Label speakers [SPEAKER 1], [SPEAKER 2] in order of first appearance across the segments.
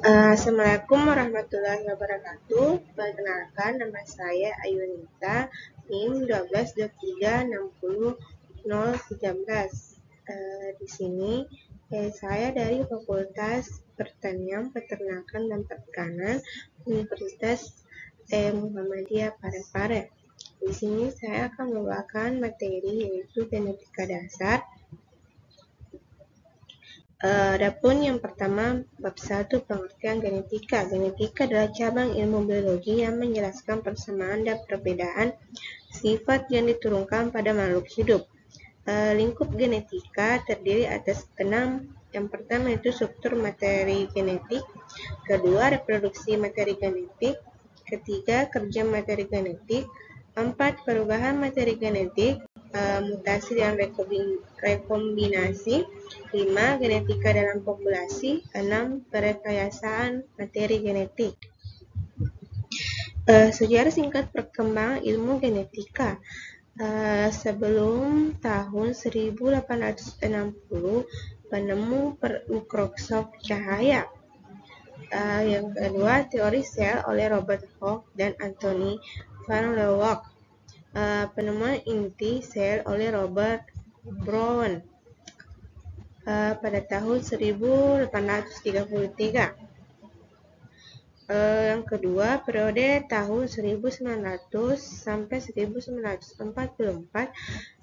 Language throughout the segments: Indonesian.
[SPEAKER 1] Assalamualaikum warahmatullahi wabarakatuh. Perkenalkan, nama saya Ayunita, NIM 12236013. Di sini saya dari Fakultas Pertanian, Peternakan dan Perikanan Universitas Muhammadiyah Parepare. Di sini saya akan membawakan materi yaitu genetika dasar. Adapun yang pertama, bab 1 pengertian genetika. Genetika adalah cabang ilmu biologi yang menjelaskan persamaan dan perbedaan sifat yang diturunkan pada makhluk hidup. Lingkup genetika terdiri atas 6. Yang pertama itu struktur materi genetik, kedua reproduksi materi genetik, ketiga kerja materi genetik, 4 perubahan materi genetik, mutasi dan rekombinasi, 5 genetika dalam populasi, 6 perekayasaan materi genetik. Sejarah singkat perkembangan ilmu genetika. Sebelum tahun 1860 penemu mikroskop cahaya. Yang kedua, teori sel oleh Robert Hooke dan Anthony van Leeuwenhoek. Penemuan inti sel oleh Robert Brown pada tahun 1833. Yang kedua, periode tahun 1900 sampai 1944,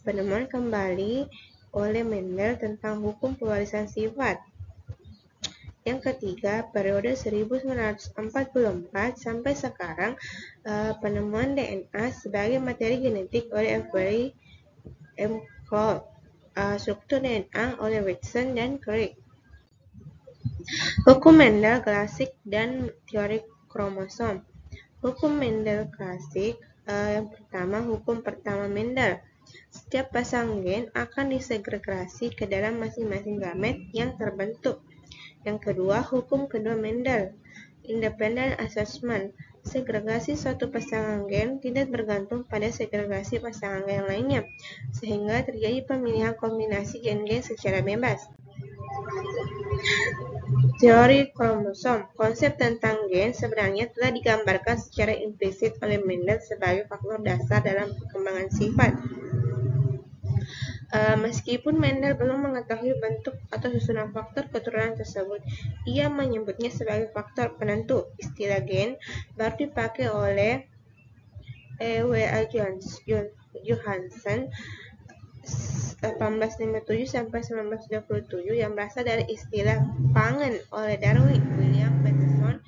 [SPEAKER 1] penemuan kembali oleh Mendel tentang hukum pewarisan sifat. Yang ketiga, periode 1944 sampai sekarang, penemuan DNA sebagai materi genetik oleh Avery M. Clark, struktur DNA oleh Watson dan Crick. Hukum Mendel klasik dan teori kromosom. Hukum Mendel klasik. Yang pertama, hukum pertama Mendel. Setiap pasang gen akan disegregasi ke dalam masing-masing gamet yang terbentuk. Yang kedua, hukum kedua Mendel, independent assessment. Segregasi suatu pasangan gen tidak bergantung pada segregasi pasangan gen lainnya, sehingga terjadi pemilihan kombinasi gen-gen secara bebas. Teori kromosom. Konsep tentang gen sebenarnya telah digambarkan secara implisit oleh Mendel sebagai faktor dasar dalam perkembangan sifat. Meskipun Mendel belum mengetahui bentuk atau susunan faktor keturunan tersebut, ia menyebutnya sebagai faktor penentu. Istilah gen baru dipakai oleh W.A. Johansen 1857 sampai 1927 yang berasal dari istilah pangan oleh Darwin William Bateson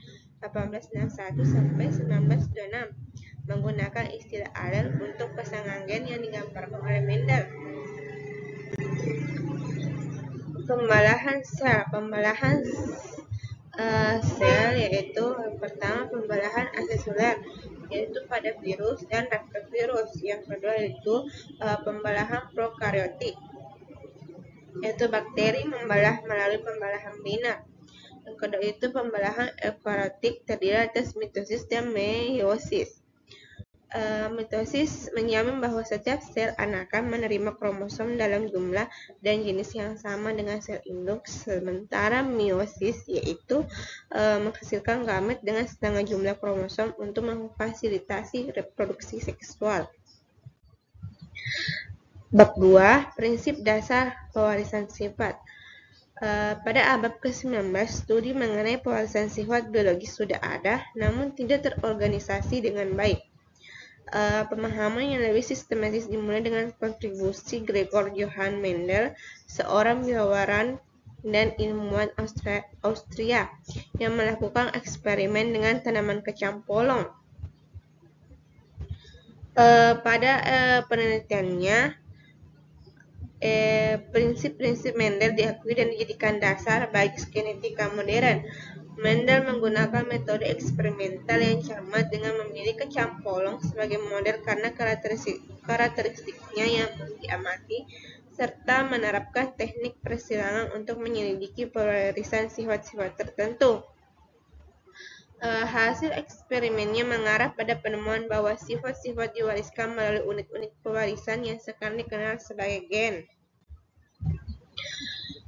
[SPEAKER 1] 1861 sampai 1926, menggunakan istilah alel untuk pasangan gen yang digambarkan oleh Mendel. Pembelahan sel. Pembelahan sel yaitu yang pertama pembelahan aseluler, yaitu pada virus dan rektovirus. Yang kedua itu pembelahan prokariotik, yaitu bakteri membelah melalui pembelahan binar. Yang kedua itu pembelahan eukariotik terdiri atas mitosis dan meiosis. Mitosis menjamin bahwa setiap sel anakan menerima kromosom dalam jumlah dan jenis yang sama dengan sel induk, sementara meiosis yaitu menghasilkan gamet dengan setengah jumlah kromosom untuk memfasilitasi reproduksi seksual. Bab 2. Prinsip dasar pewarisan sifat. Pada abad ke-19, studi mengenai pewarisan sifat biologis sudah ada, namun tidak terorganisasi dengan baik. Pemahaman yang lebih sistematis dimulai dengan kontribusi Gregor Johann Mendel, seorang biawaran dan ilmuwan Austria yang melakukan eksperimen dengan tanaman kacang polong. Pada penelitiannya, prinsip-prinsip Mendel diakui dan dijadikan dasar bagi genetika modern. Mendel menggunakan metode eksperimental yang cermat dengan memilih kacang polong sebagai model karena karakteristiknya yang diamati, serta menerapkan teknik persilangan untuk menyelidiki pewarisan sifat-sifat tertentu. Hasil eksperimennya mengarah pada penemuan bahwa sifat-sifat diwariskan melalui unit-unit pewarisan yang sekarang dikenal sebagai gen.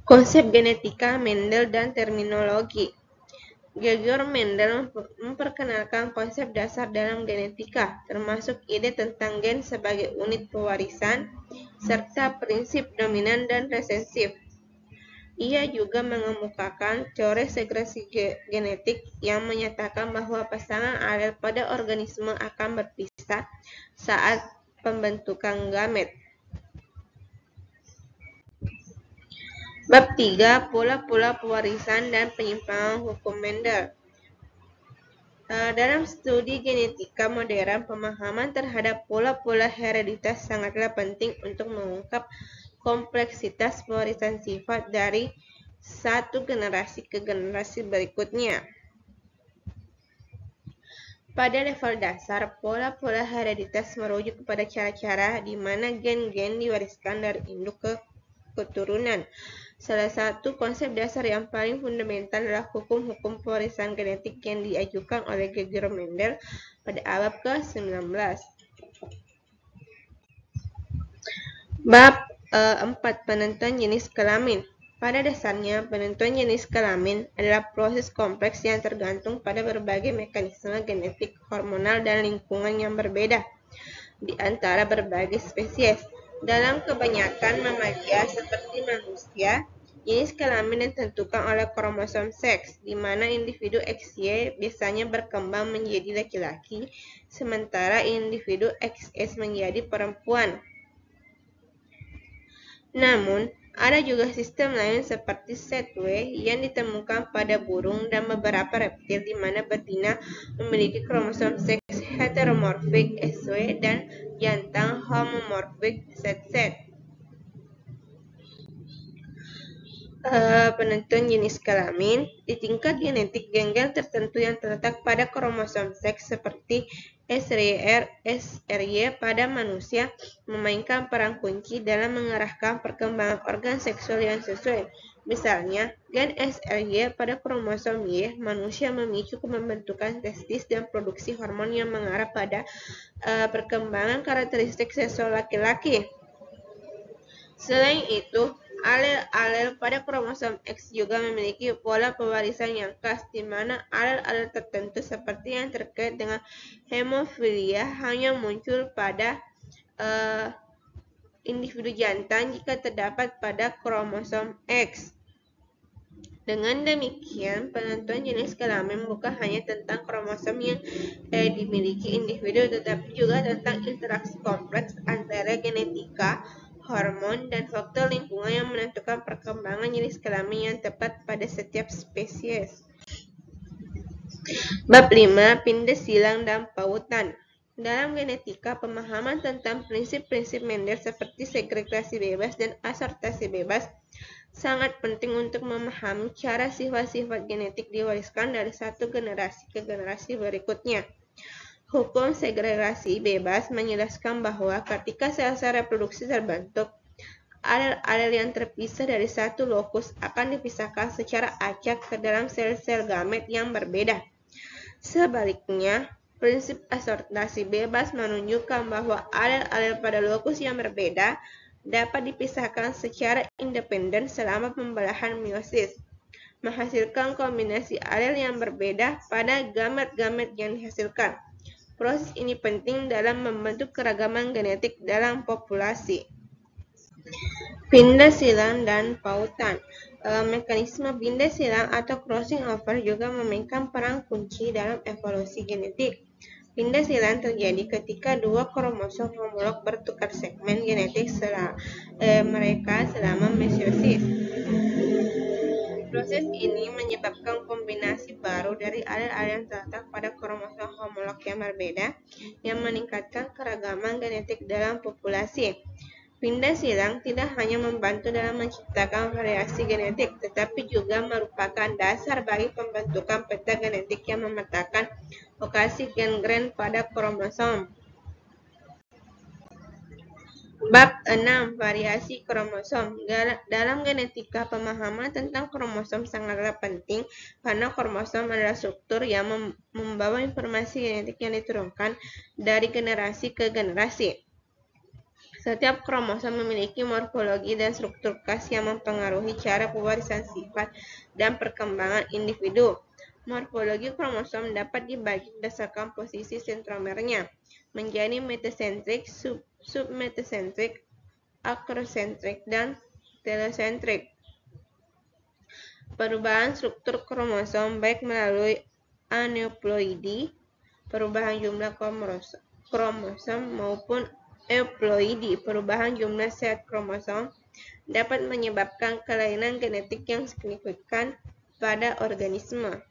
[SPEAKER 1] Konsep genetika Mendel dan terminologi. Gregor Mendel memperkenalkan konsep dasar dalam genetika, termasuk ide tentang gen sebagai unit pewarisan, serta prinsip dominan dan resesif. Ia juga mengemukakan teori segresi genetik yang menyatakan bahwa pasangan alel pada organisme akan berpisah saat pembentukan gamet. Bab 3. Pola-pola pewarisan dan penyimpangan hukum Mendel. Dalam studi genetika modern, pemahaman terhadap pola-pola hereditas sangatlah penting untuk mengungkap kompleksitas pewarisan sifat dari satu generasi ke generasi berikutnya. Pada level dasar, pola-pola hereditas merujuk kepada cara-cara di mana gen-gen diwariskan dari induk ke keturunan. Salah satu konsep dasar yang paling fundamental adalah hukum-hukum pewarisan genetik yang diajukan oleh Gregor Mendel pada abad ke-19. Bab 4. Penentuan jenis kelamin. Pada dasarnya, penentuan jenis kelamin adalah proses kompleks yang tergantung pada berbagai mekanisme genetik, hormonal, dan lingkungan yang berbeda di antara berbagai spesies. Dalam kebanyakan mamalia seperti manusia, jenis kelamin ditentukan oleh kromosom seks, di mana individu XY biasanya berkembang menjadi laki-laki, sementara individu XX menjadi perempuan. Namun, ada juga sistem lain seperti ZW yang ditemukan pada burung dan beberapa reptil di mana betina memiliki kromosom seks heteromorfik SW dan jantan homomorfik ZZ. Penentuan jenis kelamin. Di tingkat genetik, gen-gen tertentu yang terletak pada kromosom seks seperti SRY pada manusia memainkan peran kunci dalam mengarahkan perkembangan organ seksual yang sesuai. Misalnya, gen SRY pada kromosom Y manusia memicu pembentukan testis dan produksi hormon yang mengarah pada perkembangan karakteristik seksual laki-laki. Selain itu, alel-alel pada kromosom X juga memiliki pola pewarisan yang khas, di mana alel-alel tertentu seperti yang terkait dengan hemofilia hanya muncul pada individu jantan jika terdapat pada kromosom X. Dengan demikian, penentuan jenis kelamin bukan hanya tentang kromosom yang dimiliki individu, tetapi juga tentang interaksi kompleks antara genetika, hormon, dan faktor lingkungan yang menentukan perkembangan jenis kelamin yang tepat pada setiap spesies. Bab 5. Pindah silang dan pautan. Dalam genetika, pemahaman tentang prinsip-prinsip Mendel seperti segregasi bebas dan asortasi bebas sangat penting untuk memahami cara sifat-sifat genetik diwariskan dari satu generasi ke generasi berikutnya. Hukum segregasi bebas menjelaskan bahwa ketika sel-sel reproduksi terbentuk, alel-alel yang terpisah dari satu lokus akan dipisahkan secara acak ke dalam sel-sel gamet yang berbeda. Sebaliknya, prinsip asortasi bebas menunjukkan bahwa alel-alel pada lokus yang berbeda dapat dipisahkan secara independen selama pembelahan meiosis, menghasilkan kombinasi alel yang berbeda pada gamet-gamet yang dihasilkan. Proses ini penting dalam membentuk keragaman genetik dalam populasi. Pindah silang dan pautan. Mekanisme pindah silang atau crossing over juga memainkan peran kunci dalam evolusi genetik. Pindah silang terjadi ketika dua kromosom homolog bertukar segmen genetik mereka selama meiosis. Proses ini menyebabkan kombinasi baru dari alel-alel yang terletak pada kromosom homolog yang berbeda, yang meningkatkan keragaman genetik dalam populasi. Pindah silang tidak hanya membantu dalam menciptakan variasi genetik, tetapi juga merupakan dasar bagi pembentukan peta genetik yang memetakan lokasi gen-gen pada kromosom. Bab 6. Variasi kromosom. Dalam genetika, pemahaman tentang kromosom sangatlah penting karena kromosom adalah struktur yang membawa informasi genetik yang diturunkan dari generasi ke generasi. Setiap kromosom memiliki morfologi dan struktur khas yang mempengaruhi cara pewarisan sifat dan perkembangan individu. Morfologi kromosom dapat dibagi berdasarkan posisi sentromernya menjadi metasentrik, submetasentrik, akrosentrik, dan telosentrik. Perubahan struktur kromosom baik melalui aneuploidi, perubahan jumlah kromosom maupun euploidi, perubahan jumlah set kromosom, dapat menyebabkan kelainan genetik yang signifikan pada organisme.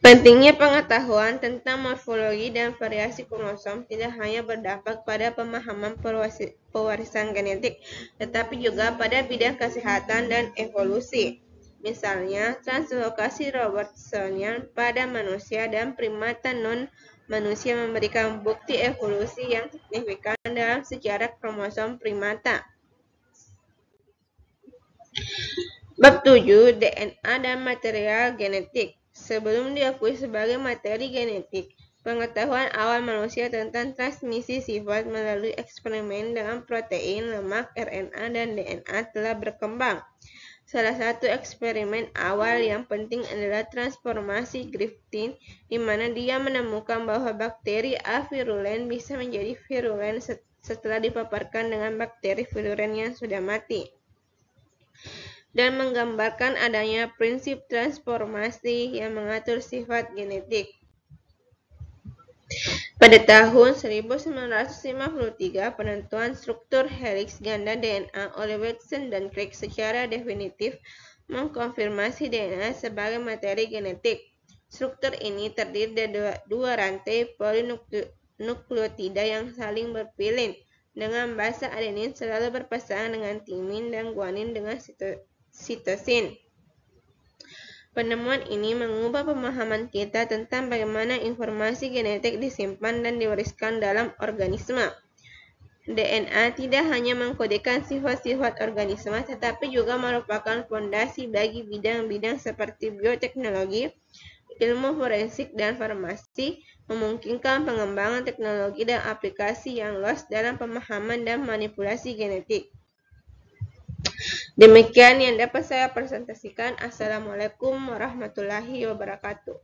[SPEAKER 1] Pentingnya pengetahuan tentang morfologi dan variasi kromosom tidak hanya berdampak pada pemahaman pewarisan genetik, tetapi juga pada bidang kesehatan dan evolusi. Misalnya, translokasi Robertsonian pada manusia dan primata non-manusia memberikan bukti evolusi yang signifikan dalam sejarah kromosom primata. Bab 7. DNA dan material genetik. Sebelum diakui sebagai materi genetik, pengetahuan awal manusia tentang transmisi sifat melalui eksperimen dengan protein, lemak, RNA, dan DNA telah berkembang. Salah satu eksperimen awal yang penting adalah transformasi Griffith, di mana dia menemukan bahwa bakteri avirulen bisa menjadi virulen setelah dipaparkan dengan bakteri virulen yang sudah mati, dan menggambarkan adanya prinsip transformasi yang mengatur sifat genetik. Pada tahun 1953, penentuan struktur heliks ganda DNA oleh Watson dan Crick secara definitif mengkonfirmasi DNA sebagai materi genetik. Struktur ini terdiri dari dua rantai polinukleotida yang saling berpilin, dengan basa adenin selalu berpasangan dengan timin dan guanin dengan sitosin. Penemuan ini mengubah pemahaman kita tentang bagaimana informasi genetik disimpan dan diwariskan dalam organisme. DNA tidak hanya mengkodekan sifat-sifat organisme, tetapi juga merupakan fondasi bagi bidang-bidang seperti bioteknologi, ilmu forensik, dan farmasi, memungkinkan pengembangan teknologi dan aplikasi yang luas dalam pemahaman dan manipulasi genetik. Demikian yang dapat saya presentasikan. Assalamualaikum warahmatullahi wabarakatuh.